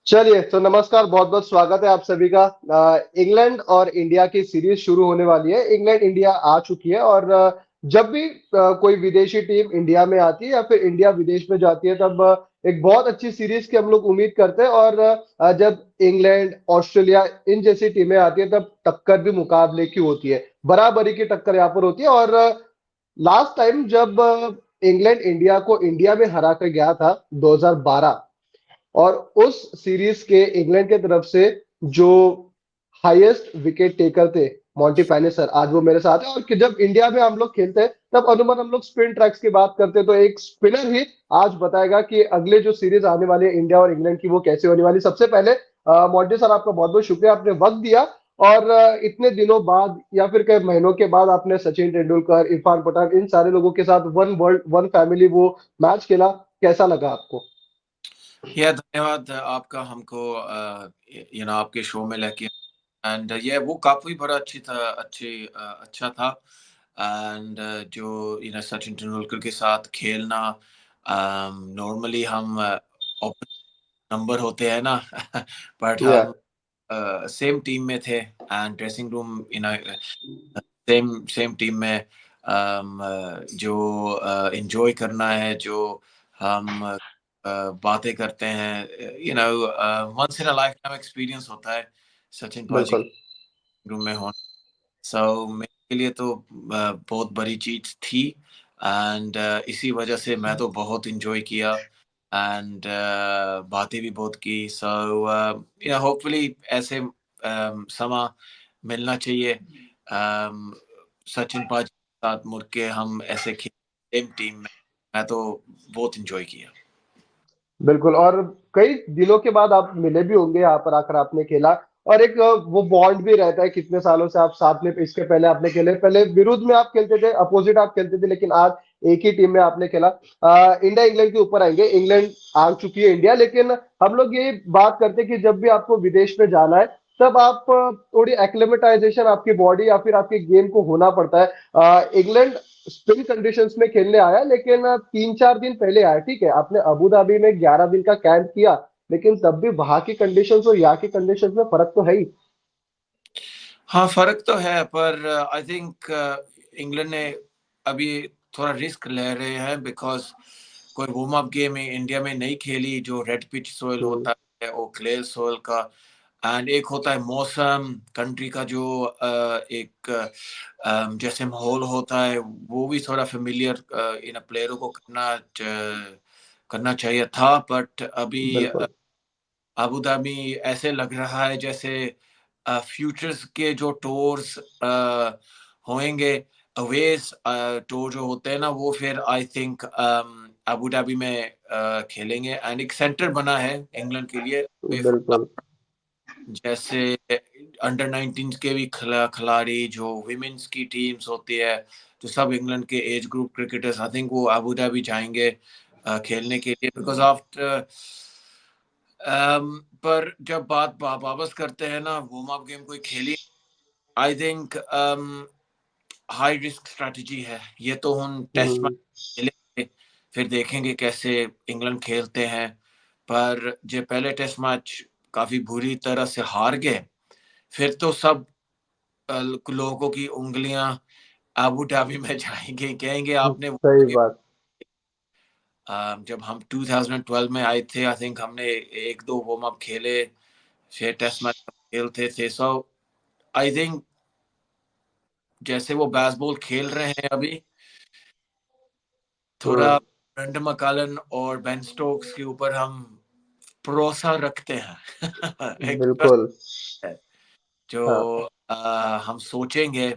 चलिए तो नमस्कार, बहुत बहुत स्वागत है आप सभी का। इंग्लैंड और इंडिया की सीरीज शुरू होने वाली है। इंग्लैंड इंडिया आ चुकी है और जब भी कोई विदेशी टीम इंडिया में आती है या फिर इंडिया विदेश में जाती है तब एक बहुत अच्छी सीरीज की हम लोग उम्मीद करते हैं। और जब इंग्लैंड ऑस्ट्रेलिया इन जैसी टीमें आती है तब टक्कर भी मुकाबले की होती है, बराबरी की टक्कर यहाँ पर होती है। और लास्ट टाइम जब इंग्लैंड इंडिया को इंडिया में हरा कर गया था 2012, और उस सीरीज के इंग्लैंड के तरफ से जो हाईएस्ट विकेट टेकर थे मॉन्टी पैने सर, आज वो मेरे साथ है। और कि जब इंडिया में हम लोग खेलते हैं तब अनुमान हम लोग स्पिन ट्रैक्स की बात करते हैं, तो एक स्पिनर ही आज बताएगा कि अगले जो सीरीज आने वाली है इंडिया और इंग्लैंड की वो कैसे होने वाली। सबसे पहले मॉन्टी सर, आपका बहुत बहुत शुक्रिया, आपने वक्त दिया। और इतने दिनों बाद या फिर कई महीनों के बाद आपने सचिन तेंदुलकर, इरफान पठान, इन सारे लोगों के साथ वन वर्ल्ड वन फैमिली वो मैच खेला, कैसा लगा आपको? यह धन्यवाद आपका हमको आपके शो में लेके। एंड ये वो काफी बड़ा अच्छा था। एंड जो सचिन तेंदुलकर के साथ खेलना, नॉर्मली हम नंबर होते हैं ना बट या हम सेम टीम में थे and dressing room same same team में जो एंजॉय करना है, जो हम बातें करते हैं, once in a life time experience होता है सचिन पाजी बिल्कुल। के रूम में होना। सो मेरे लिए तो बहुत बड़ी चीज थी। एंड इसी वजह से मैं तो बहुत इंजॉय किया एंड बातें भी बहुत की। सो होपफुली ऐसे समा मिलना चाहिए। सचिन पाजी के साथ मुड़ के हम ऐसे खेल सेम टीम में, मैं तो बहुत इंजॉय किया। बिल्कुल, और कई दिनों के बाद आप मिले भी होंगे यहाँ पर आकर आपने खेला। और एक वो बॉन्ड भी रहता है, कितने सालों से आप साथ में, इसके पहले आपने खेले, पहले विरुद्ध में आप खेलते थे, अपोजिट आप खेलते थे, लेकिन आज एक ही टीम में आपने खेला। इंडिया इंग्लैंड के ऊपर आएंगे, इंग्लैंड आ चुकी है इंडिया, लेकिन हम लोग ये बात करते हैं कि जब भी आपको विदेश में जाना है तब आप थोड़ी एक्लेमेटाइजेशन आपकी बॉडी या फिर आपके गेम को होना पड़ता है। इंग्लैंड स्पिन कंडीशंस में खेलने आया, लेकिन 3-4 दिन पहले आया, ठीक है, आपने अबू धाबी में 11 दिन का कैंप किया, लेकिन तब भी वहां की कंडीशंस और यहाँ की कंडीशंस में फर्क तो है ही। हाँ, फर्क तो है, पर आई थिंक इंग्लैंड ने अभी थोड़ा रिस्क ले रहे हैं बिकॉज कोई वार्म अप गेम इंडिया में नहीं खेली। जो रेड पिच सोइल हम्म, होता है वो क्ले सोइल का, एंड एक होता है मौसम कंट्री का जो एक जैसे माहौल होता है वो भी थोड़ा फेमिलियर इन प्लेयरों को करना चाहिए था। बट अभी बिल्कुल। अबू धाबी ऐसे लग रहा है जैसे फ्यूचर्स के जो टूर्स होंगे, अवेज टूर जो होते हैं ना, वो फिर आई थिंक अबू धाबी में खेलेंगे। एंड एक सेंटर बना है इंग्लैंड के लिए away from the- बिल्कुल। जैसे अंडर 19 के भी खिलाड़ी, जो विमेंस की टीम्स होती है, जो सब इंग्लैंड के एज ग्रुप क्रिकेटर्स, आई थिंक वो अबू धाबी जाएंगे खेलने के लिए बिकॉज आफ्टर पर जब बात वापस करते हैं ना, वार्म अप गेम कोई खेली, I think high risk strategy है ये तो। हम टेस्ट मैच हम्म, खेलेंगे, फिर देखेंगे कैसे इंग्लैंड खेलते हैं। पर जो पहले टेस्ट मैच काफी बुरी तरह से हार गए, फिर तो सब लोगों की उंगलियां अबू धाबी में जाएंगे, कहेंगे आपने सही वो बात। जब हम 2012 में आए थे, आई थिंक हमने एक दो वार्म अप खेले, फिर टेस्ट मैच खेलते थे। सो आई थिंक जैसे वो बेसबॉल खेल रहे हैं अभी, थोड़ा हम्म, ब्रेंडन मैकलम और बेन स्टोक्स के ऊपर हम भरोसा रखते हैं एक ट्रस्ट बिल्कुल। है जो हाँ हम सोचेंगे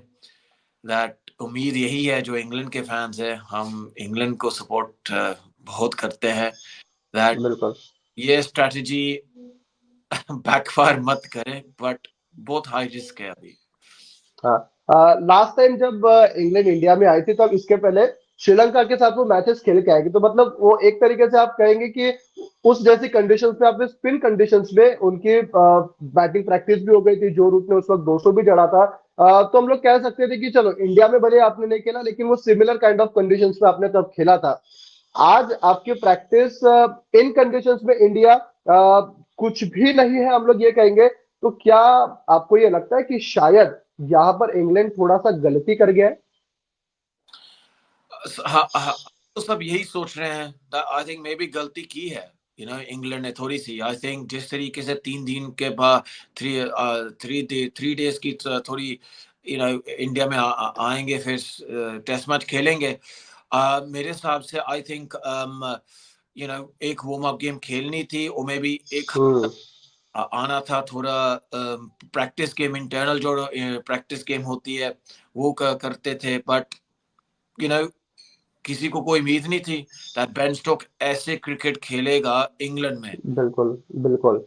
दैट। उम्मीद यही है जो इंग्लैंड के फैंस हैं, हम इंग्लैंड को सपोर्ट बहुत करते हैं, दैट बिल्कुल। ये स्ट्रेटजी बैकफायर मत करे। बट बहुत हाई रिस्क है अभी। हाँ, लास्ट टाइम जब इंग्लैंड इंडिया में आई थी तब इसके पहले श्रीलंका के साथ वो मैचेस खेल के आएगी, तो मतलब वो एक तरीके से आप कहेंगे कि उस जैसी कंडीशंस में, आपने स्पिन कंडीशंस में उनकी बैटिंग प्रैक्टिस भी हो गई थी, जो रूट ने उस वक्त 200 भी जड़ा था। तो हम लोग कह सकते थे कि चलो इंडिया में भले आपने नहीं खेला, लेकिन वो सिमिलर काइंड ऑफ कंडीशंस में आपने तब खेला था। आज आपकी प्रैक्टिस इन कंडीशंस में इंडिया कुछ भी नहीं है, हम लोग ये कहेंगे, तो क्या आपको ये लगता है कि शायद यहाँ पर इंग्लैंड थोड़ा सा गलती कर गया है? हाँ हाँ, तो सब यही सोच रहे हैं। आई थिंक मे बी गलती की है, इंग्लैंड ने थोड़ी सी। आई थिंक जिस तरीके से 3 दिन के बाद थ्री थ्री डेज की थोड़ी इंडिया में आएंगे, फिर टेस्ट मैच खेलेंगे। मेरे हिसाब से आई थिंक एक वार्म अप गेम खेलनी थी, और मे बी एक हम्म। आना था थोड़ा। प्रैक्टिस गेम, इंटरनल जो प्रैक्टिस गेम होती है, वो करते थे। बट यू नो किसी को कोई उम्मीद नहीं थी दैट बेन स्टोक ऐसे क्रिकेट खेलेगा इंग्लैंड में, बिल्कुल, बिल्कुल।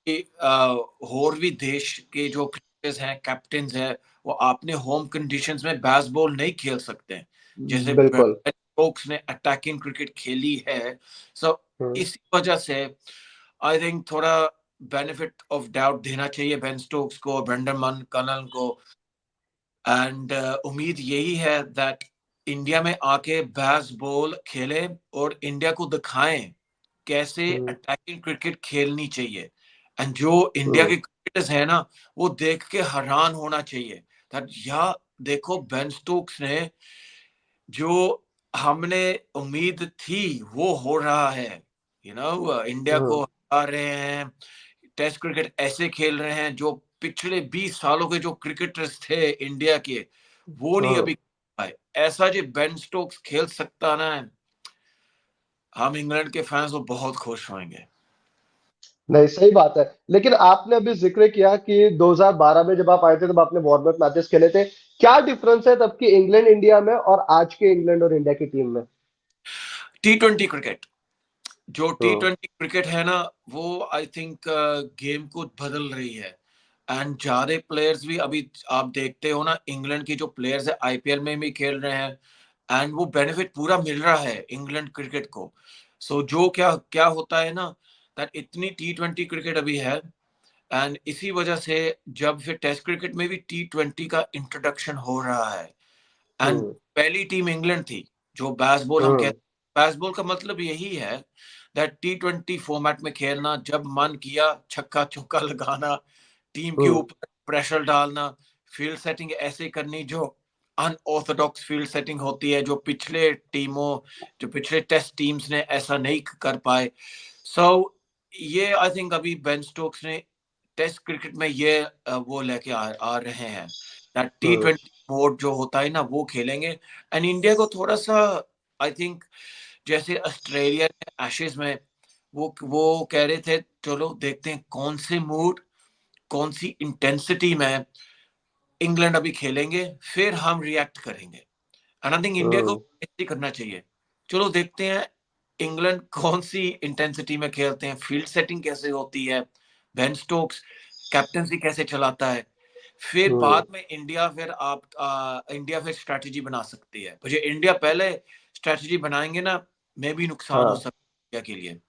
कि और भी देश के जो क्रिकेटर्स हैं, कैप्टन्स हैं, वो अपने होम कंडीशंस में बेसबॉल नहीं खेल सकते हैं, जैसे बेन बिल्कुल। स्टोक्स ने अटैकिंग क्रिकेट खेली है। सो हम्म। इसी वजह से आई थिंक थोड़ा बेनिफिट ऑफ डाउट देना चाहिए बेन स्टोक्स को, ब्रेंडन कनल को। एंड उम्मीद यही है दैट इंडिया में आके बेसबॉल खेले और इंडिया को दिखाएं कैसे हम्म। अटैकिंग क्रिकेट खेलनी चाहिए। एंड जो इंडिया हम्म। के क्रिकेटर्स हैं ना, वो देख के हैरान होना चाहिए दैट या देखो बेन स्टोक्स ने जो हमने उम्मीद थी वो हो रहा है। इंडिया हम्म। को हरा रहे हैं, टेस्ट क्रिकेट ऐसे खेल रहे हैं जो पिछले 20 सालों के जो क्रिकेटर्स थे इंडिया के, वो नहीं हम्म। अभी आए। ऐसा जो बेन स्टोक्स खेल सकता ना, हम इंग्लैंड के फैंस वो बहुत खुश होंगे। नहीं, सही बात है। लेकिन आपने अभी जिक्र किया कि 2012 में जब आप आए थे तब आपने वार्म अप मैचेस खेले थे। क्या डिफरेंस है तब की इंग्लैंड इंडिया में और आज के इंग्लैंड और इंडिया की टीम में? T20 क्रिकेट, जो टी हम्म। ट्वेंटी क्रिकेट है ना, वो आई थिंक गेम को बदल रही है। एंड ज्यादा प्लेयर्स भी अभी आप देखते हो ना, इंग्लैंड की जो प्लेयर्स है आईपीएल में भी खेल रहे हैं, एंड वो बेनिफिट पूरा मिल रहा है इंग्लैंड क्रिकेट को। सो जो क्या क्या होता है ना, दैट इतनी T20 क्रिकेट अभी है, एंड इसी वजह से जब फिर टेस्ट क्रिकेट में भी T20 का इंट्रोडक्शन हो रहा है। एंड हम्म। पहली टीम इंग्लैंड थी जो बेसबॉल हम हम्म। कहते हैं। बेसबॉल का मतलब यही है दैट T20 फॉर्मेट में खेलना, जब मन किया छक्का चौका लगाना, टीम के हम्म। ऊपर प्रेशर डालना, फील्ड सेटिंग ऐसे करनी जो अनऑर्थोडॉक्स फील्ड सेटिंग होती है, जो पिछले टेस्ट टीम्स ने ऐसा नहीं कर पाए। सो ये आई थिंक अभी बेन स्टोक्स ने टेस्ट क्रिकेट में ये वो लेके आ रहे हैं, हम्म। T20 मोड जो होता है ना वो खेलेंगे। एंड इंडिया को थोड़ा सा आई थिंक, जैसे ऑस्ट्रेलिया ने एशेज में वो कह रहे थे चलो देखते हैं कौन से मूड, कौन सी इंटेंसिटी में इंग्लैंड अभी खेलेंगे, फिर हम रिएक्ट करेंगे। एंड आई थिंक इंडिया को हम्म। ऐसे करना चाहिए। चलो देखते हैं इंग्लैंड कौन सी इंटेंसिटी में खेलते हैं, फील्ड सेटिंग कैसे होती है, बेन स्टोक्स कैप्टनसी कैसे चलाता है, फिर हम्म। बाद में इंडिया फिर स्ट्रेटजी बना सकती है। मुझे इंडिया पहले स्ट्रेटजी बनाएंगे ना, में भी नुकसान हो हाँ। सकता है इंडिया के लिए।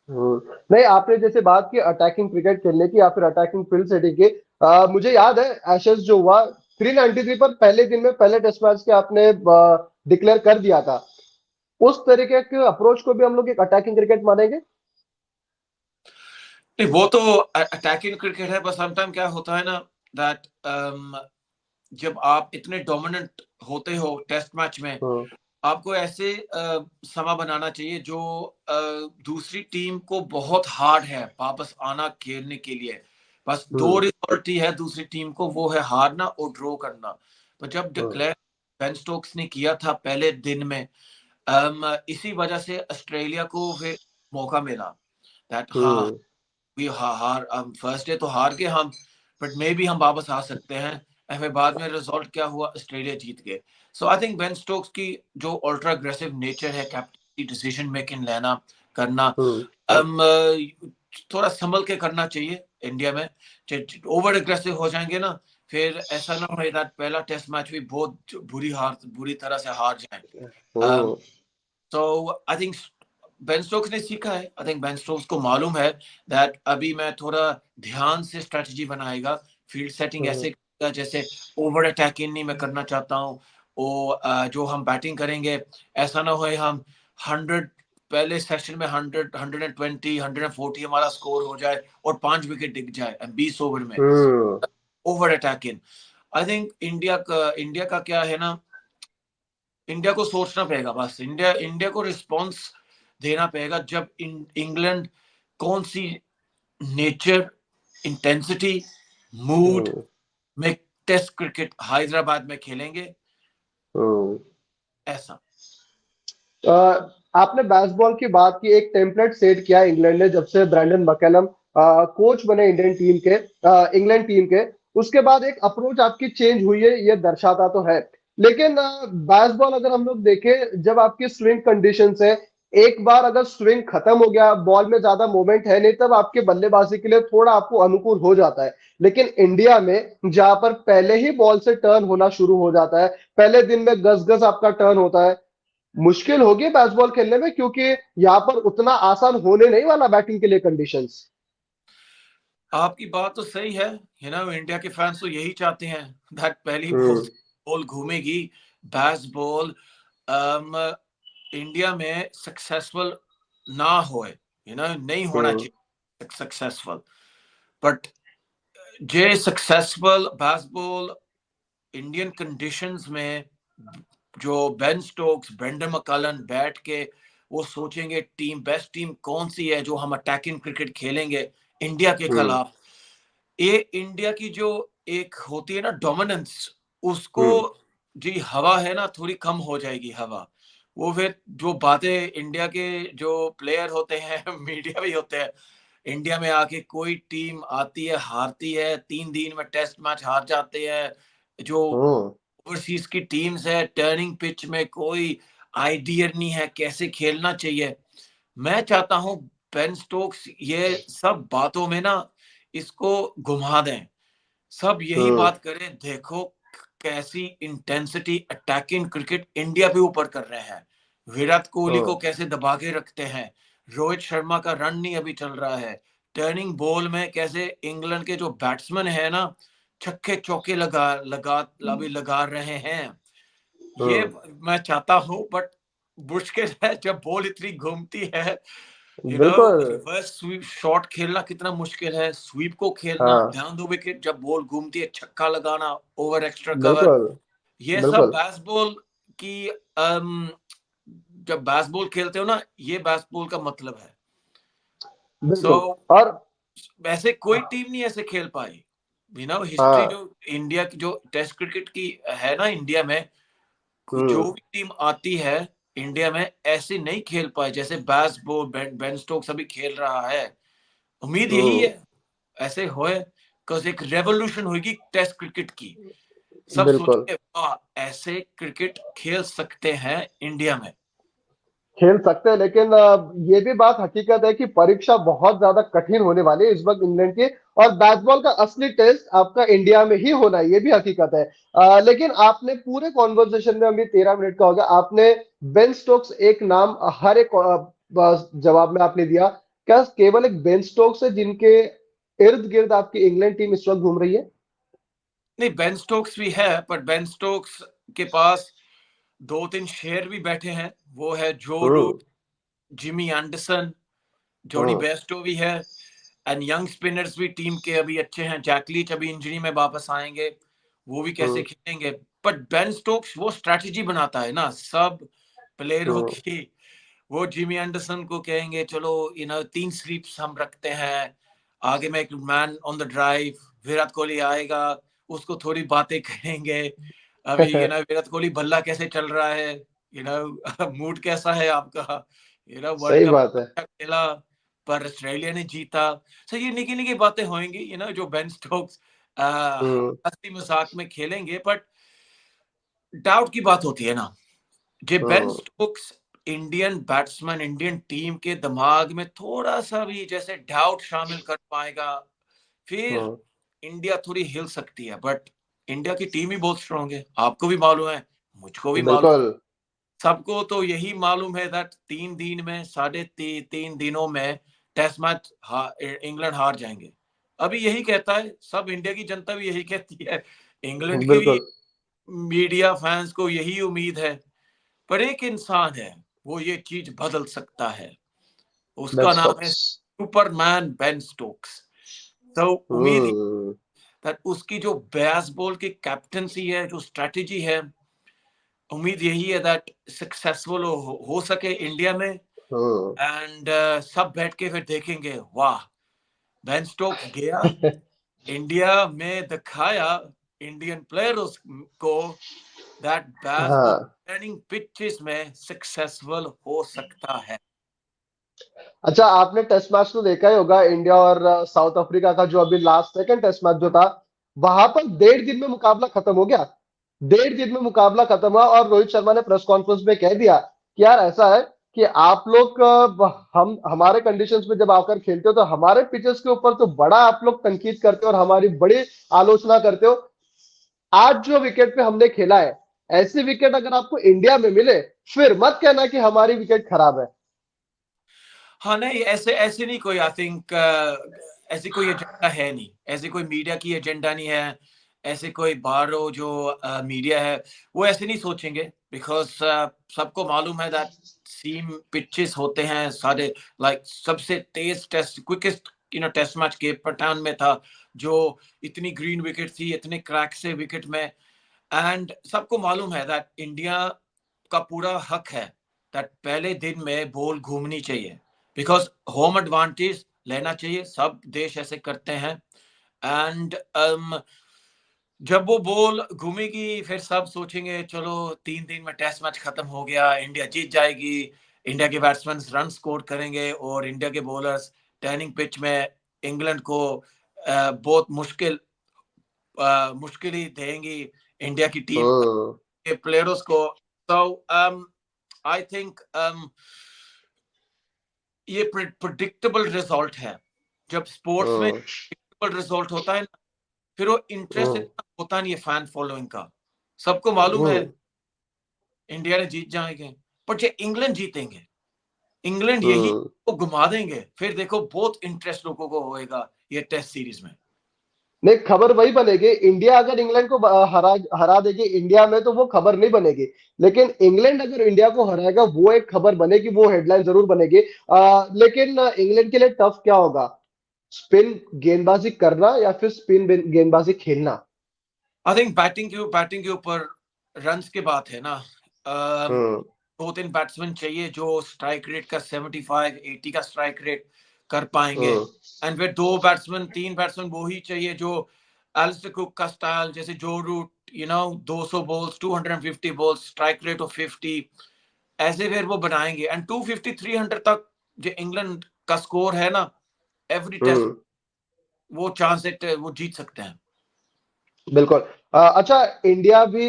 नहीं, आपने जैसे बात की अटैकिंग क्रिकेट खेलने की या फिर अटैकिंग फील्ड सेटिंग की, मुझे याद है एशेज जो हुआ 393 पर पहले दिन में पहले टेस्ट मैच के आपने डिक्लेयर कर दिया था। उस तरीके के अप्रोच को भी हम लोग एक अटैकिंग क्रिकेट मानेंगे? नहीं, वो तो अटैकिंग क्रिकेट है, बस समटाइम क्या होता है ना दैट जब आप इतने डोमिनेंट होते हो टेस्ट मैच में, हम्म। आपको ऐसे समा बनाना चाहिए जो दूसरी टीम को बहुत हार्ड है वापस आना खेलने के लिए। बस दो हम्म। रिजल्ट ही है दूसरी टीम को, वो है हारना और ड्रॉ करना। तो जब हम्म। डिक्लेयर बेन स्टोक्स ने किया था पहले दिन में, इसी वजह से ऑस्ट्रेलिया को फिर मौका मिला दैट हाँ, हम्म। भी हार फर्स्ट डे तो हार के हम, बट मे भी हम वापस आ सकते हैं। एंड फिर बाद में रिजल्ट क्या हुआ, ऑस्ट्रेलिया जीत गए। सो आई थिंक बेन स्टोक्स की जो अल्ट्रा अग्रेसिव नेचर है, कैप्टन की डिसीजन मेकिंग लेना करना, हम्म। थोड़ा संभल के करना चाहिए इंडिया में। ओवर एग्रेसिव हो जाएंगे ना, फिर ऐसा ना हो that पहला टेस्ट मैच भी बहुत बुरी तरह से हार जाए। हम्म। तो आई थिंक बेन स्टोक्स ने सीखा है। आई थिंक बेन स्टोक्स को मालूम है दैट अभी मैं थोड़ा ध्यान से स्ट्रेटजी बनाएगा, फील्ड सेटिंग हम्म। ऐसे करेगा जैसे ओवर अटैकिंग नहीं मैं करना चाहता हूँ। जो हम बैटिंग करेंगे, ऐसा ना हो हम 100 पहले सेशन में 100, 120, 140 हमारा स्कोर हो जाए और 5 विकेट दिख जाए 20 ओवर में, over attacking. I think India का क्या है ना, इंडिया को सोचना पड़ेगा, बस इंडिया को रिस्पॉन्स देना पड़ेगा। जब इंग्लैंड कौन सी नेचर, इंटेंसिटी, मूड में टेस्ट क्रिकेट हैदराबाद में खेलेंगे, ऐसा। आपने बेसबॉल की बात की, एक टेम्पलेट सेट किया इंग्लैंड ने जब से ब्रैंडन मैकलम कोच बने इंडियन टीम के, इंग्लैंड टीम के। उसके बाद एक अप्रोच आपकी चेंज हुई है, ये दर्शाता तो है। लेकिन बेसबॉल अगर हम लोग देखें, जब आपकी स्विंग कंडीशन है, एक बार अगर स्विंग खत्म हो गया, बॉल में ज्यादा मूवमेंट है नहीं, तब आपके बल्लेबाजी के लिए थोड़ा आपको अनुकूल हो जाता है। लेकिन इंडिया में जहां पर पहले ही बॉल से टर्न होना शुरू हो जाता है, पहले दिन में गज गज आपका टर्न होता है, मुश्किल होगी बेसबॉल खेलने में, क्योंकि यहाँ पर उतना आसान होने नहीं वाला बैटिंग के लिए कंडीशंस। आपकी बात तो सही है, इंडिया के फैंस तो यही चाहते हैं दैट पहली बॉल घूमेगी, बेसबॉल इंडिया में सक्सेसफुल ना होए, नहीं होना चाहिए successful. But J successful baseball Indian conditions में, जो बेन स्टोक्स, ब्रेंडन मैकलम बैठ के वो सोचेंगे बेस्ट टीम कौन सी है जो हम अटैकिंग क्रिकेट खेलेंगे इंडिया के खिलाफ। ये इंडिया की जो एक होती है ना डोमिनेंस, उसको जी हवा है ना थोड़ी कम हो जाएगी हवा। वो फिर जो बातें इंडिया के जो प्लेयर होते हैं मीडिया भी होते हैं, इंडिया में आके कोई टीम आती है हारती है, 3 दिन में टेस्ट मैच हार जाते हैं, जो ओवरसीज की टीम्स है टर्निंग पिच में कोई आइडिया नहीं है कैसे खेलना चाहिए। मैं चाहता हूं बेन स्टोक्स ये सब बातों में ना इसको घुमा दें, सब यही बात करें, देखो कैसी इंटेंसिटी अटैकिंग क्रिकेट इंडिया भी ऊपर कर रहे हैं, विराट कोहली को कैसे दबा के रखते हैं, रोहित शर्मा का रन नहीं अभी चल रहा है, टर्निंग बॉल में कैसे इंग्लैंड के जो बैट्समैन है ना छक्के चौके लगा रहे हैं। ये मैं चाहता हूं, बट मुश्किल है जब बॉल इतनी घूमती है। बिल्कुल। रिवर्स स्वीप शॉट खेलना कितना मुश्किल है, स्वीप को खेलना, ध्यान दो विकेट जब बॉल घूमती है, छक्का लगाना, ओवर एक्स्ट्रा कवर, ये सब बेसबॉल की जब बेसबॉल खेलते हो ना, ये बेसबॉल का मतलब है। और वैसे कोई टीम नहीं ऐसे खेल पाई, हिस्ट्री जो इंडिया की जो टेस्ट क्रिकेट की है ना, इंडिया में जो भी टीम आती है इंडिया में ऐसे नहीं खेल पाए जैसे बेसबॉल बेन स्टोक्स अभी खेल रहा है। उम्मीद यही है ऐसे होए, बिकॉज एक रेवोल्यूशन होगी टेस्ट क्रिकेट की, सब सोचेंगे वाह ऐसे क्रिकेट खेल सकते हैं इंडिया में, खेल सकते हैं। लेकिन ये भी बात हकीकत है कि परीक्षा बहुत ज्यादा कठिन होने वाली है इस वक्त इंग्लैंड की, और बैटबॉल का असली टेस्ट आपका इंडिया में ही होना है, ये भी हकीकत है। लेकिन आपने पूरे कॉन्वर्सेशन में, अभी 13 मिनट का हो गया, आपने बेन स्टोक्स एक नाम हर एक जवाब में आपने दिया। क्या केवल एक बेन स्टोक्स है जिनके इर्द गिर्द आपकी इंग्लैंड टीम इस वक्त घूम रही है? नहीं, बेन स्टोक्स भी है, पर बेन स्टोक्स के पास 2-3 शेर भी बैठे हैं, वो है जो Root, Jimmy Anderson, Jonny Bairstow भी है, एंड यंग स्पिनर्स भी टीम के अभी अच्छे हैं, जैकलीच अभी इंजरी में वापस आएंगे, वो भी कैसे खेलेंगे। बट बेन स्टोक्स वो स्ट्रैटेजी बनाता है ना सब प्लेयरों की, वो जिमी एंडरसन को कहेंगे चलो 3 स्लीप्स हम रखते हैं, आगे में एक man on the drive, Virat Kohli आएगा, उसको थोड़ी बातें करेंगे, अभी विराट कोहली बल्ला कैसे चल रहा है, मूड कैसा है आपका, वर्ल्ड सही कप बात है। अच्छा खेला पर ऑस्ट्रेलिया ने जीता। सो ये निकी निकी बातें होंगी, जो बेन स्टोक्स हंसी मजाक में खेलेंगे, बट डाउट की बात होती है ना, जे Ben Stokes Indian batsman Indian team के दिमाग में थोड़ा सा भी जैसे डाउट शामिल कर पाएगा, फिर इंडिया थोड़ी हिल सकती है। बट इंडिया की टीम ही बहुत स्ट्रांग है, आपको भी मालूम है, मुझको भी मालूम है, सबको तो यही मालूम है दैट 3 दिन में, 3.5 दिनों में टेस्ट मैच इंग्लैंड हार जाएंगे। अभी यही कहता है सब, इंडिया की जनता भी यही कहती है, इंग्लैंड की भी मीडिया फैंस को यही उम्मीद है। पर एक इंसान है वो ये चीज बदल सकता है। बेन उसका नाम है स्टोक्स। Superman Ben Stokes. तो उम्मीद हम्म। दैट उसकी जो बेसबॉल की कैप्टनसी है, जो स्ट्रेटेजी है, उम्मीद यही है दैट सक्सेसफुल हो सके इंडिया में। हम्म। एंड सब बैठ के फिर देखेंगे, वाह, बेन स्टोक्स गया इंडिया में, दिखाया इंडियन प्लेयर्स को दैट बेसबॉल हाँ। ट्रेनिंग पिचेस में सक्सेसफुल हो सकता है। अच्छा, आपने टेस्ट मैच तो देखा ही होगा, इंडिया और साउथ अफ्रीका का, जो अभी लास्ट सेकंड टेस्ट मैच जो था, वहां पर 1.5 दिन में मुकाबला खत्म हो गया। 1.5 दिन में मुकाबला खत्म हुआ और रोहित शर्मा ने प्रेस कॉन्फ्रेंस में कह दिया कि यार ऐसा है कि आप लोग हम हमारे कंडीशंस में जब आकर खेलते हो तो हमारे पिचेस के ऊपर तो बड़ा आप लोग तनकीद करते हो और हमारी बड़ी आलोचना करते हो। आज जो विकेट पे हमने खेला है, ऐसी विकेट अगर आपको इंडिया में मिले, फिर मत कहना कि हमारी विकेट खराब है। हाँ, नहीं, ऐसे ऐसे नहीं कोई, आई थिंक ऐसी कोई एजेंडा है नहीं, ऐसी कोई मीडिया की एजेंडा नहीं है, ऐसे कोई बाहर जो मीडिया है वो ऐसे नहीं सोचेंगे, बिकॉज सबको मालूम है दैट सीम पिचेस होते हैं सारे, लाइक सबसे तेज test, quickest test match Cape पठान में था, जो इतनी ग्रीन विकेट थी, इतने क्रैक से विकेट में। एंड सबको मालूम है दैट इंडिया का पूरा हक है दैट पहले दिन में बॉल घूमनी चाहिए, बिकॉज होम एडवांटेज लेना चाहिए, सब देश ऐसे करते हैं। एंड जब वो बॉल घूमेगी फिर सब सोचेंगे चलो 3 दिन में टेस्ट मैच खत्म हो गया, इंडिया जीत जाएगी, इंडिया के बैट्समैन रन स्कोर करेंगे और इंडिया के बॉलर्स टर्निंग पिच में इंग्लैंड को बहुत मुश्किल ही देंगी इंडिया की टीम हम्म। के प्लेयर्स को। तो आई थिंक ये प्रिडिक्टेबल रिजल्ट है। जब स्पोर्ट्स में हम्म। प्रिडिक्टेबल रिजल्ट होता है ना, फिर वो इंटरेस्ट हम्म। इतना होता नहीं है फैन फॉलोइंग का। सबको मालूम है हम्म। इंडिया ने जीत जाएंगे, पर जो इंग्लैंड जीतेंगे, इंग्लैंड यही हम्म। को घुमा देंगे, फिर देखो बहुत इंटरेस्ट लोगों को होएगा ये टेस्ट सीरीज में। नहीं, खबर वही बनेगी, इंडिया अगर इंग्लैंड को हरा हरा देगी इंडिया में तो वो खबर नहीं बनेगी। लेकिन इंग्लैंड अगर इंडिया को हराएगा वो एक खबर बनेगी, वो हेडलाइन जरूर बनेगी। लेकिन इंग्लैंड के लिए टफ क्या होगा, स्पिन गेंदबाजी करना या फिर स्पिन गेंदबाजी खेलना। आई थिंक बैटिंग के ऊपर रन्स की बात है ना। हम्म। दो तीन बैट्समैन चाहिए जो स्ट्राइक रेट का 75-80 का स्ट्राइक रेट कर पाएंगे। हम्म। एंड फिर तीन बैट्समैन वो ही चाहिए जो एलिस्टर कुक का स्टाइल, जैसे जो Root 200 balls, 250 balls, strike rate of 50, ऐसे फिर वो बनाएंगे। एंड 250 300 तक जो इंग्लैंड का स्कोर है ना, एवरी टेस्ट हम्म। वो चांस है वो जीत सकते हैं। बिल्कुल। अच्छा, इंडिया भी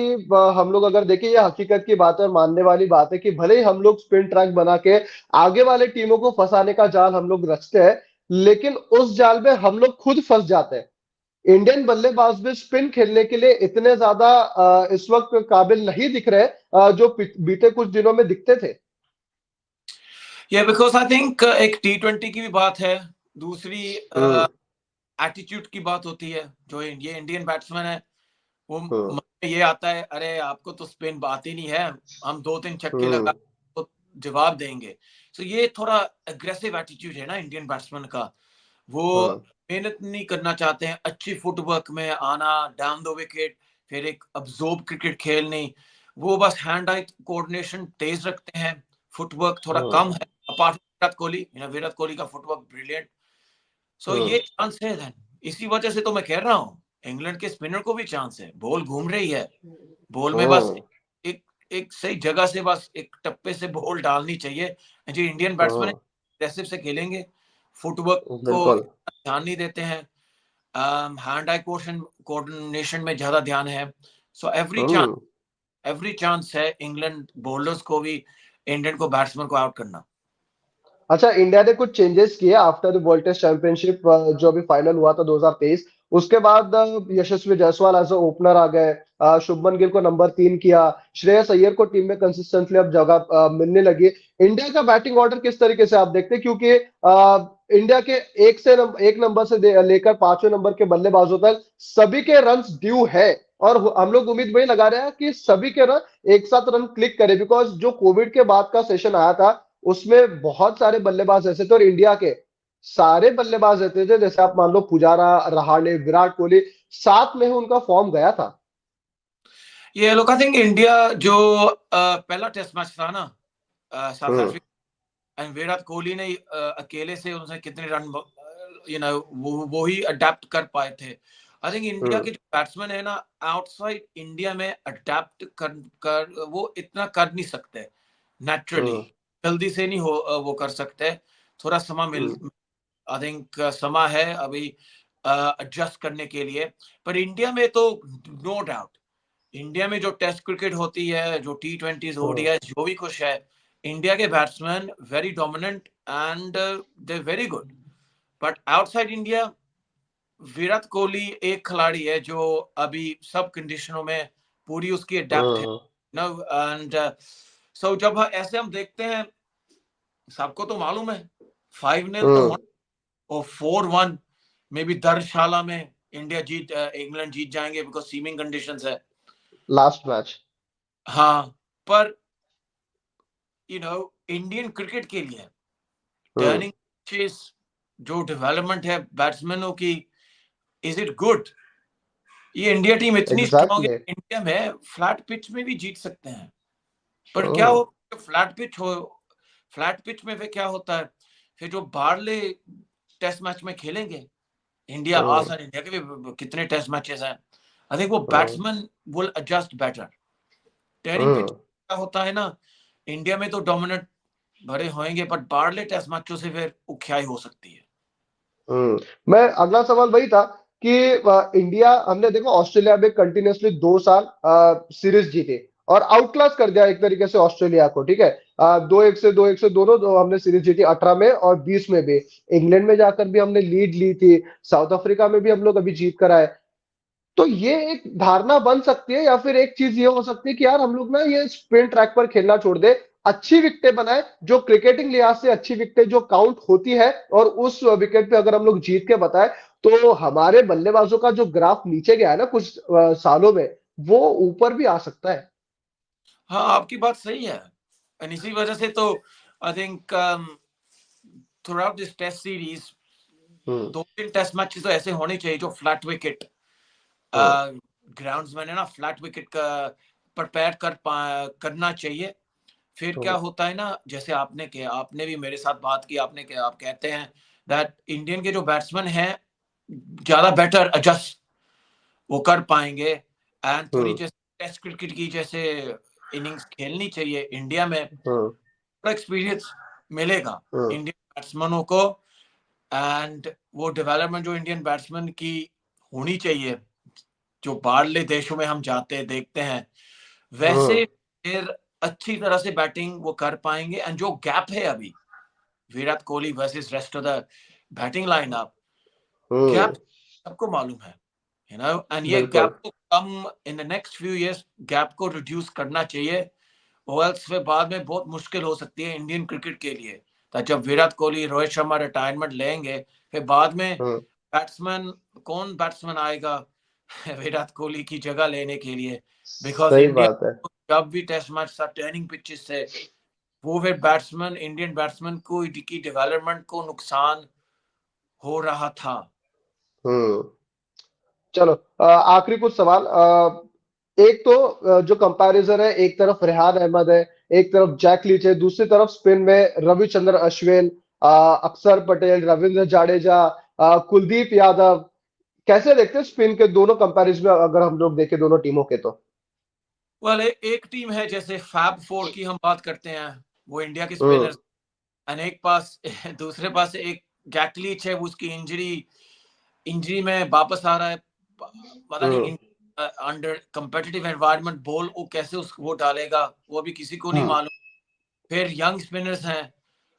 हम लोग अगर देखें, ये हकीकत की बात है, मानने वाली बात है कि भले ही हम लोग स्पिन ट्रैक बना के आगे वाले टीमों को फंसाने का जाल हम लोग रचते हैं, लेकिन उस जाल में हम लोग खुद फंस जाते हैं। इंडियन बल्लेबाज भी स्पिन खेलने के लिए इतने ज्यादा इस वक्त काबिल नहीं दिख रहे, जो बीते कुछ दिनों में दिखते थे। ये बिकॉज आई थिंक एक T20 की भी बात है, दूसरी हम्म। एटीट्यूड की बात होती है। जो ये इंडियन बैट्समैन है, वो हम्म। मन में ये आता है, अरे आपको तो स्पिन बात ही नहीं है, हम 2-3 छक्के लगा हम्म। तो जवाब देंगे। तो ये थोड़ा एग्रेसिव एटीट्यूड है ना इंडियन बैट्समैन का। वो हम्म। मेहनत नहीं करना चाहते हैं, अच्छी फुटवर्क में आना, डाउन द विकेट, फिर एक अब्जॉर्ब क्रिकेट खेलनी। वो बस हैंड आई कोऑर्डिनेशन तेज रखते हैं, फुटवर्क थोड़ा हम्म। कम है। अपार्ट विराट कोहली का फुटवर्क ब्रिलियंट। सो हम्म। ये चांस है देन, इसी वजह से तो मैं कह रहा हूँ इंग्लैंड के स्पिनर को भी चांस है। बॉल घूम रही है, बॉल में बस हम्म। एक एक सही जगह से बस एक टप्पे से बॉल डालनी चाहिए। जो इंडियन बैट्समैन हम्म। एग्रेसिव से खेलेंगे, फुटवर्क को बिल्कुल। ध्यान नहीं देते हैं, हैंड आई कोऑर्डिनेशन में ज्यादा ध्यान है। सो हम्म। एवरी चांस है इंग्लैंड बॉलर्स को भी इंडियन को बैट्समैन को आउट करना। अच्छा, इंडिया ने कुछ चेंजेस किए after the World Test Championship, जो अभी फाइनल हुआ था 2023। उसके बाद यशस्वी जायसवाल एज ओपनर आ गए, शुभमन गिल को नंबर 3 किया, श्रेयस अय्यर को टीम में कंसिस्टेंटली अब जगह मिलने लगी। इंडिया का बैटिंग ऑर्डर किस तरीके से आप देखते हैं, क्योंकि इंडिया के एक नंबर से लेकर 5वें नंबर के बल्लेबाजों तक सभी के रन्स ड्यू है। और हम लोग उम्मीद वही लगा रहे हैं कि सभी के ना एक साथ रन क्लिक करें, बिकॉज जो कोविड के बाद का सेशन आया था उसमें बहुत सारे बल्लेबाज ऐसे थे, और इंडिया के सारे बल्लेबाज ऐसे थे, जैसे आप मान लो पुजारा, रहाणे, विराट कोहली, साथ में ही उनका फॉर्म गया था। ये लोग आई थिंक इंडिया जो पहला टेस्ट मैच था ना south hmm. Africa, and Virat Kohli ने अकेले से उनसे कितने रन वो ही अडेप्ट कर पाए थे। आई थिंक इंडिया हम्म। के जो बैट्समैन है ना, आउटसाइड इंडिया में अडेप्ट कर वो इतना कर नहीं सकते नेचुरली, हम्म। जल्दी से नहीं वो कर सकते, थोड़ा समय मिल, हम्म। आई थिंक समय है अभी एडजस्ट करने के लिए। पर इंडिया में तो नो डाउट, इंडिया में जो टेस्ट क्रिकेट होती है, जो T20 हम्म। ओडीआई जो भी कुछ है, इंडिया के batsman very dominant and they very good. But outside India Virat Kohli एक खिलाड़ी है जो अभी सब कंडीशनों में पूरी उसकी अडेप्ट है हम्म। नो। एंड सो जब ऐसे हम देखते हैं, सबको तो मालूम है 5-0 तो हम्म। होना, और 4-1 में भी धर्मशाला में इंडिया जीत इंग्लैंड जीत जाएंगे बिकॉज सीमिंग कंडीशंस है। Last match. हाँ, पर इंडियन क्रिकेट के लिए हम्म। टर्निंग पिचेस, जो डेवलपमेंट है बैट्समैनों की, इज इट गुड? ये इंडिया टीम इतनी स्ट्रांग है, एग्जैक्टली। इंडिया में फ्लैट पिच में भी जीत सकते हैं। पर क्या हम्म। हो, फ्लैट पिच में फिर क्या होता है, फिर जो बाहरले टेस्ट मैच में खेलेंगे इंडिया, हम्म। आसान, इंडिया के भी कितने टेस्ट मैचेस हैं, आई थिंक वो hmm. Batsman will adjust better. Turning pitch hmm. क्या होता है ना, इंडिया में तो डोमिनेट भरे होंगे, बट बाहरले टेस्ट मैचों से फिर उख्याई हो सकती है। मैं अगला सवाल वही था कि इंडिया, हमने देखा ऑस्ट्रेलिया में कंटिन्यूअसली 2 साल सीरीज जीते और आउट क्लास कर दिया एक तरीके से ऑस्ट्रेलिया को, ठीक है। 2-1 से 2-1 से दोनों दो हमने सीरीज जीती, 18 में और 20 में भी। इंग्लैंड में जाकर भी हमने लीड ली थी, साउथ अफ्रीका में भी हम लोग अभी जीत कर आए। तो ये एक धारणा बन सकती है, या फिर एक चीज ये हो सकती है कि यार हम लोग ना ये स्पिन ट्रैक पर खेलना छोड़ दे, अच्छी विकेटें बनाए, जो क्रिकेटिंग लिहाज से अच्छी विकेटें जो काउंट होती है, और उस विकेट पे अगर हम लोग जीत के बताए तो हमारे बल्लेबाजों का जो ग्राफ नीचे गया है ना कुछ सालों में, वो ऊपर भी आ सकता है। हाँ, आपकी बात सही है, एंड इसी वजह से तो I think throughout this test series hmm. 2-3 test match तो ऐसे होने चाहिए जो फ्लैट विकेट हम्म। ग्राउंड्स में ना, फ्लैट विकेट का प्रिपेयर करना चाहिए। फिर क्या हम्म। होता है ना, जैसे आपने किया, आपने भी मेरे साथ बात की, आपने क्या आप कहते हैं दैट इंडियन के जो बैट्समैन हैं ज्यादा बेटर एडजस्ट वो कर पाएंगे, एंड थोड़ी हम्म। जैसे टेस्ट क्रिकेट की जैसे इनिंग्स खेलनी चाहिए इंडिया में, हम्म। थोड़ा एक्सपीरियंस मिलेगा हम्म। इंडियन बैट्समैनों को, एंड वो डेवलपमेंट जो इंडियन बैट्समैन की होनी चाहिए, जो बाहरले देशों में हम जाते हैं देखते हैं, हम्म। वैसे फिर अच्छी तरह से बैटिंग वो कर पाएंगे। एंड जो गैप है अभी Virat Kohli versus rest of the batting lineup, gap hmm. सबको मालूम है, एंड ये बिल्कुल। गैप को कम in the next few years gap को रिड्यूस करना चाहिए, और एल्स फिर बाद में बहुत मुश्किल हो सकती है इंडियन क्रिकेट के लिए। तो जब विराट कोहली, रोहित शर्मा रिटायरमेंट लेंगे, फिर बाद में हम्म। बैट्समैन कौन बैट्समैन आएगा विराट कोहली की जगह लेने के लिए, बिकॉज सही इंडिया बात है। जब भी टेस्ट मैच था टर्निंग पिचेस से, वो फिर बैट्समैन, इंडियन बैट्समैन को की डेवलपमेंट को नुकसान हो रहा था। हम्म। चलो, आखिरी कुछ सवाल। एक तो जो कंपैरिजन है, एक तरफ रेहान अहमद है, एक तरफ जैक लीच है, दूसरी तरफ स्पिन में रविचंद्र अश्विन, अक्षर पटेल, रविंद्र जाडेजा, कुलदीप यादव। कैसे देखते हैं स्पिन के दोनों कंपैरिजन में, अगर हम लोग देखें दोनों टीमों के तो? वेल, एक टीम है जैसे फैब फोर की हम बात करते हैं, वो इंडिया के हम्म। स्पिनर्स, अनेक पास दूसरे पास एक जैक लीच है, वो उसकी इंजरी इंजरी में वापस आ रहा है, पता हम्म। नहीं अंडर कंपेटिटिव एनवायरनमेंट बॉल वो कैसे उस वो डालेगा, वो भी किसी को नहीं हम्म। मालूम। फिर यंग स्पिनर्स हैं,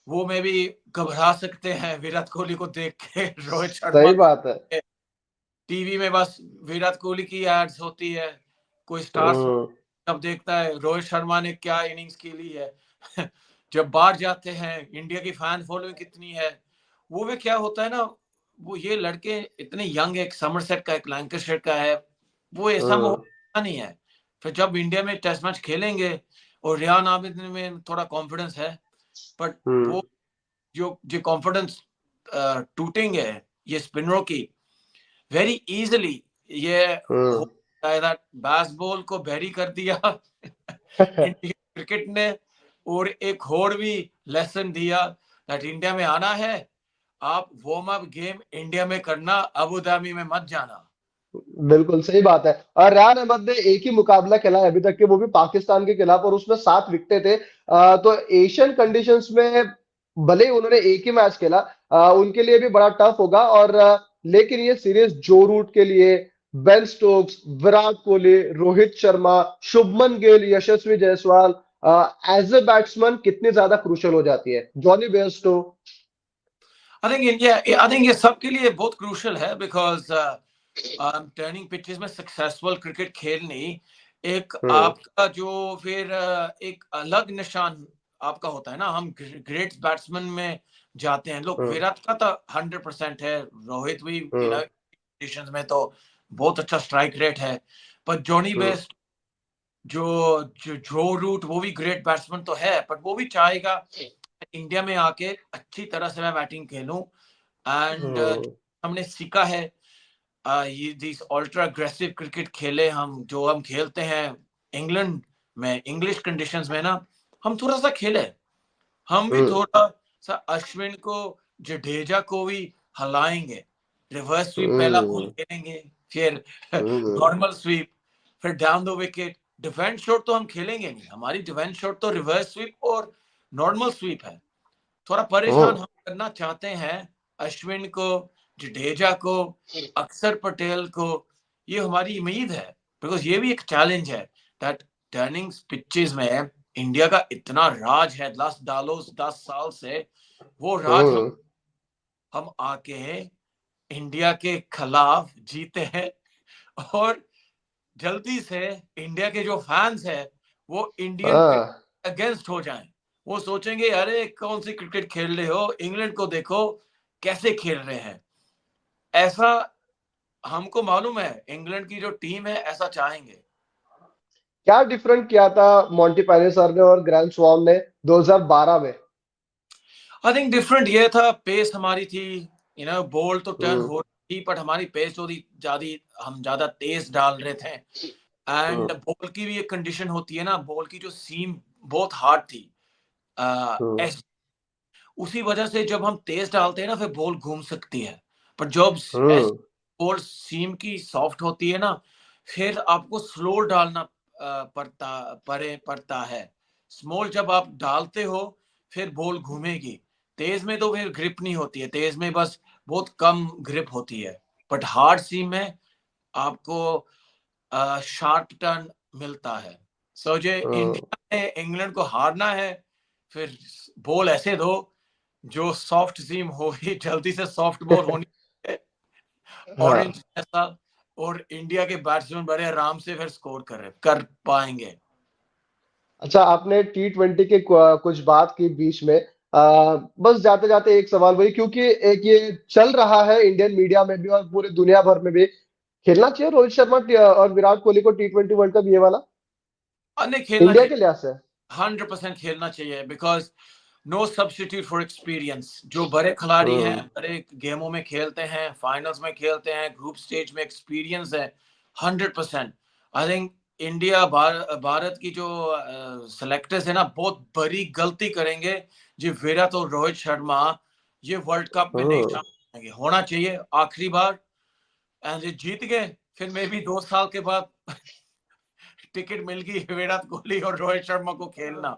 वो में भी घबरा सकते हैं विराट कोहली को देख के रोहित शर्मा सही को बात है। टीवी में बस विराट कोहली की एड्स होती है, कोई स्टार्स हम्म। तब देखता है रोहित शर्मा ने क्या इनिंग्स खेली है जब बाहर जाते हैं इंडिया की फैन फॉलोइंग कितनी है, वो में क्या होता है ना, वो ये लड़के इतने यंग है, एक समरसेट का, एक लैंकाशायर का है, वो ऐसा वो नहीं है। फिर जब इंडिया में टेस्ट मैच खेलेंगे और रियान आबिद में थोड़ा कॉन्फिडेंस है, बट वो जो कॉन्फिडेंस टूटेंगे ये स्पिनरों की वेरी इजीली। ये हो जाएगा, बेसबॉल को बैरी कर दिया इंडियन क्रिकेट ने, और एक और भी लेसन दिया दैट इंडिया में आना है, आप वार्म अप गेम इंडिया में करना, अबू धाबी में मत जाना। बिल्कुल सही बात है। और रायन अहमद ने एक ही मुकाबला खेला है अभी तक के, वो भी पाकिस्तान के खिलाफ, और उसमें 7 विकेटें थे। तो एशियन कंडीशंस में भले ही उन्होंने एक ही मैच खेला, उनके लिए भी बड़ा टफ होगा। और लेकिन ये सीरीज जो रूट के लिए, Ben Stokes, Virat Kohli, Rohit Sharma, Shubman Gill, Yashasvi Jaiswal as a batsman कितनी ज्यादा क्रूशल हो जाती है, जॉनी बेयरस्टो। आई थिंक ये सबके लिए बहुत क्रूशल है, बिकॉज टर्निंग पिचेस में सक्सेसफुल क्रिकेट खेलनी एक आपका जो फिर एक अलग निशान आपका होता है ना। हम ग्रेट बैट्समैन में जाते हैं लोग, विराट का तो 100% है, रोहित भी कंडीशंस में तो बहुत अच्छा स्ट्राइक रेट है, पर जॉनी बेस्ट जो जो रूट वो भी ग्रेट बैट्समैन तो है, पर वो भी चाहेगा इंडिया में आके अच्छी तरह से मैं बैटिंग खेलूं। एंड हमने सीखा है ये दिस अल्ट्रा अग्रेसिव क्रिकेट खेले हम, जो हम खेलते हैं इंग्लैंड में इंग्लिश कंडीशंस में ना, हम थोड़ा सा खेले, हम भी थोड़ा सा अश्विन को, जडेजा को भी हिलाएंगे, रिवर्स स्वीप पहला बॉल खेलेंगे, फिर नॉर्मल स्वीप, फिर down the wicket. Defence shot तो हम खेलेंगे नहीं, हमारी डिफेंस शॉट तो रिवर्स स्वीप और नॉर्मल स्वीप है। थोड़ा परेशान हम करना चाहते हैं अश्विन को, जडेजा को, अक्षर पटेल को, ये हमारी उम्मीद है, बिकॉज ये भी एक चैलेंज है दैट टर्निंग पिचेस में इंडिया का इतना राज है लास्ट डालो 10 साल से, वो राज हम आके इंडिया के खिलाफ जीते हैं, और जल्दी से इंडिया के जो फैंस है वो इंडियन अगेंस्ट हो जाएं, वो सोचेंगे अरे कौन सी क्रिकेट खेल रहे हो, इंग्लैंड को देखो कैसे खेल रहे हैं। ऐसा हमको मालूम है इंग्लैंड की जो टीम है ऐसा चाहेंगे। क्या डिफरेंट किया था मोंटी पायरे सर ने और ग्रैंड स्वाम ने 2012 में? आई थिंक डिफरेंट ये था, पेस हमारी थी, बॉल तो टर्न हो रही थी, बट हमारी पेस ज्यादा हम ज्यादा तेज डाल रहे थे। एंड बॉल की भी एक कंडीशन होती है ना, बॉल की जो सीम बहुत हार्ड थी, उसी वजह से जब हम तेज डालते हैं ना फिर बॉल घूम सकती है, पर जब बॉल सीम की सॉफ्ट होती है ना, फिर आपको स्लो डालना पड़ता है। स्मॉल जब आप डालते हो फिर बॉल घूमेगी, तेज में तो फिर ग्रिप नहीं होती है, तेज में बस बहुत कम ग्रिप होती है, बट हार्ड सीम में आपको शार्प टर्न मिलता है। सो जो इंडिया ने इंग्लैंड को हारना है, फिर बॉल ऐसे दो जो सॉफ्ट सीम हो ही, जल्दी से सॉफ्ट बॉल होनी है, ऑरेंज जैसा, और इंडिया के बैट्समैन बड़े आराम से फिर स्कोर कर पाएंगे। अच्छा, आपने T20 के कुछ बात की बीच में, बस जाते जाते एक सवाल वही, क्योंकि एक ये चल रहा है इंडियन मीडिया में भी और पूरे दुनिया भर में भी, खेलना चाहिए रोहित शर्मा और विराट कोहली को T20 वर्ल्ड कप ये वाला नहीं खेलना इंडिया चाहिए, के लिहाज से? 100% खेलना चाहिए, because no substitute for experience. जो बड़े खिलाड़ी हैं, बड़े गेमों में खेलते हैं, फाइनल्स में खेलते हैं, ग्रुप स्टेज में एक्सपीरियंस है 100%। आई थिंक इंडिया भारत की जो सेलेक्टर्स है ना, बहुत बड़ी गलती करेंगे जो विराट और रोहित शर्मा ये वर्ल्ड कप में नहीं शामिल होंगे। होना चाहिए आखिरी बार, एंड ये जीत गए, फिर मे भी 2 साल के बाद टिकट मिल गई विराट कोहली और रोहित शर्मा को खेलना,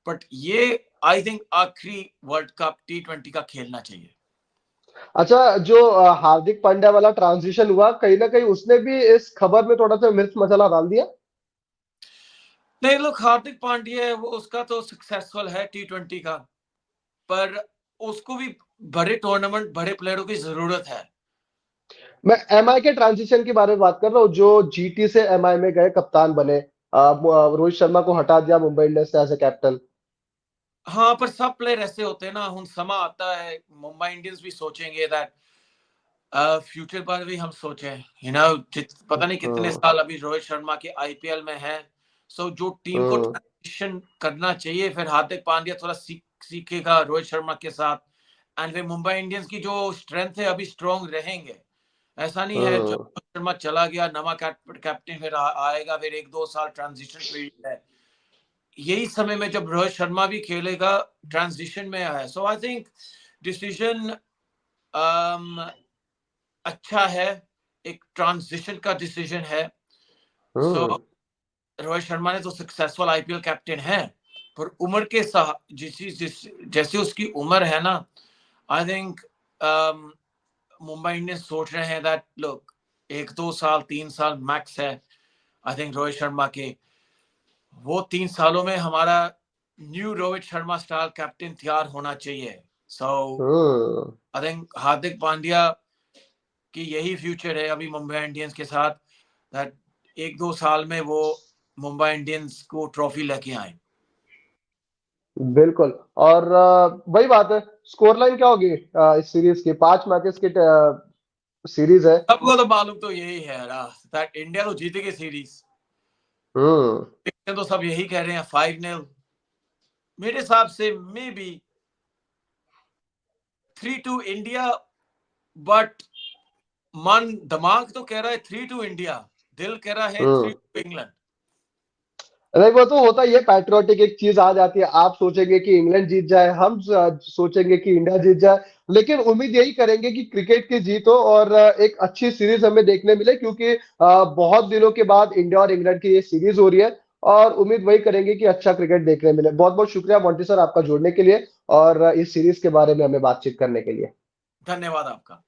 बट ये आई थिंक आखिरी वर्ल्ड कप T20 का खेलना चाहिए। अच्छा, जो हार्दिक पांड्या वाला ट्रांजिशन हुआ, कहीं ना कहीं उसने भी इस खबर में थोड़ा सा मिर्च मसाला डाल दिया। नहीं लोग, हार्दिक पांड्या वो उसका तो सक्सेसफुल है T20 का, पर उसको भी बड़े टूर्नामेंट बड़े प्लेयरों की जरूरत है। मैं एमआई के ट्रांजिशन के बारे में बात कर रहा हूँ, जो जीटी से एमआई में गए, कप्तान बने, रोहित शर्मा को हटा दिया मुंबई इंडियंस से एज ए कैप्टन। हाँ, पर सब प्लेयर ऐसे होते हैं ना, हम समा आता है, मुंबई इंडियंस भी सोचेंगे दैट फ्यूचर पर भी हम सोचें, पता नहीं कितने हम्म साल अभी रोहित शर्मा के आईपीएल में है। सो जो टीम को हम्म ट्रांजिशन करना चाहिए, फिर हार्दिक पांड्या थोड़ा सीखेगा रोहित शर्मा के साथ। एंड फिर मुंबई इंडियंस की जो स्ट्रेंथ है अभी स्ट्रॉन्ग रहेंगे। ऐसा नहीं है जब हम्म रोहित शर्मा चला गया, नवा कैप्टन फिर आएगा, फिर 1-2 साल ट्रांजिशन पीरियड है। यही समय में जब रोहित शर्मा भी खेलेगा, ट्रांजिशन में है। सो आई थिंक डिसीजन अच्छा है, एक ट्रांजिशन का डिसीजन है। सो हम्म रोहित शर्मा ने तो सक्सेसफुल आईपीएल कैप्टन है, पर उम्र के साथ जैसे उसकी उम्र है ना, आई थिंक मुंबई इंडियंस सोच रहे हैं दैट लुक 1-2 साल 3 साल मैक्स है। आई थिंक रोहित शर्मा के वो 3 सालों में हमारा new Rohit Sharma style captain तैयार होना चाहिए। सो हम्म आई थिंक हार्दिक पांड्या कि यही फ्यूचर है अभी मुंबई इंडियंस के साथ, दैट 1-2 साल में वो मुंबई इंडियंस को ट्रॉफी लेके आए। बिल्कुल। और वही बात है, स्कोर लाइन क्या होगी इस सीरीज की? 5 मैचेस की सीरीज है। सबको तो मालूम तो यही है ना, दैट इंडिया तो जीतेगी सीरीज। हम्म तो सब यही कह रहे हैं 5-0। मेरे हिसाब से मे बी 3-2 इंडिया, बट मन दिमाग तो कह रहा है 3-2 इंडिया, दिल कह रहा है हम्म 3-2 इंग्लैंड। नहीं, वो तो होता ही है, पैट्रियोटिक एक चीज आ जाती है। आप सोचेंगे कि इंग्लैंड जीत जाए, हम सोचेंगे कि इंडिया जीत जाए, लेकिन उम्मीद यही करेंगे कि क्रिकेट की जीत हो और एक अच्छी सीरीज हमें देखने मिले, क्योंकि बहुत दिनों के बाद इंडिया और इंग्लैंड की ये सीरीज हो रही है। और उम्मीद वही करेंगे कि अच्छा क्रिकेट देखने मिले। बहुत बहुत शुक्रिया मोंटी सर आपका जुड़ने के लिए और इस सीरीज के बारे में हमें बातचीत करने के लिए। धन्यवाद आपका।